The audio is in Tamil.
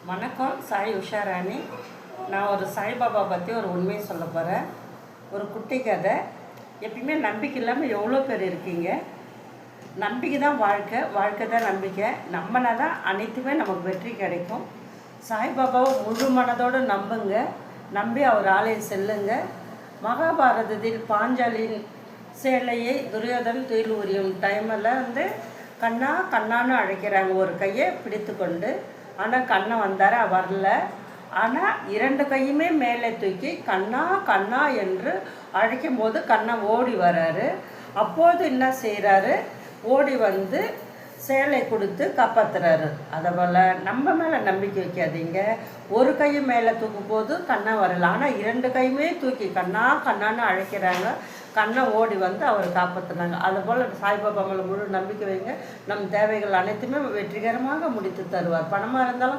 வணக்கம். சாய் உஷாராணி. நான் ஒரு சாய்பாபா பற்றி ஒரு உண்மையை சொல்ல போகிறேன். ஒரு குட்டி கதை. எப்பயுமே நம்பிக்கை இல்லாமல் எவ்வளோ பேர் இருக்கீங்க. நம்பிக்கை தான் வாழ்க்கை, வாழ்க்கை தான் நம்பிக்கை. நம்பினா தான் அனைத்துமே நமக்கு வெற்றி கிடைக்கும். சாய்பாபாவை முழு மனதோடு நம்புங்க. நம்பி அவர் ஆலயம் செல்லுங்க. மகாபாரதத்தில் பாஞ்சாலியின் சேலையை துரியோதன் துயில் உரியும் டைமில் கண்ணா கண்ணான்னு அழைக்கிறாங்க, ஒரு கையை பிடித்து கொண்டு. ஆனால் கண்ணன் வந்தார், வரல. ஆனால் இரண்டு கையுமே மேலே தூக்கி கண்ணா கண்ணா என்று அழைக்கும் போது கண்ணன் ஓடி வராரு. அப்போது என்ன செய்கிறாரு, ஓடி வந்து சேலை கொடுத்து காப்பாற்றுறாரு. அதேபோல் நம்ம மேலே நம்பிக்கை வைக்காதீங்க. ஒரு கையை மேலே தூக்கும் போது கண்ணா வரல, ஆனால் இரண்டு கையுமே தூக்கி கண்ணா கண்ணான்னு அழைக்கிறாங்க. கண்ணை ஓடி வந்து அவர் காப்பாற்றினாங்க. அதுபோல் சாய்பாபா மேலே முழு நம்பிக்கை வைங்க. நம் தேவைகள் அனைத்துமே வெற்றிகரமாக முடித்து தருவார். பணமாக இருந்தாலும்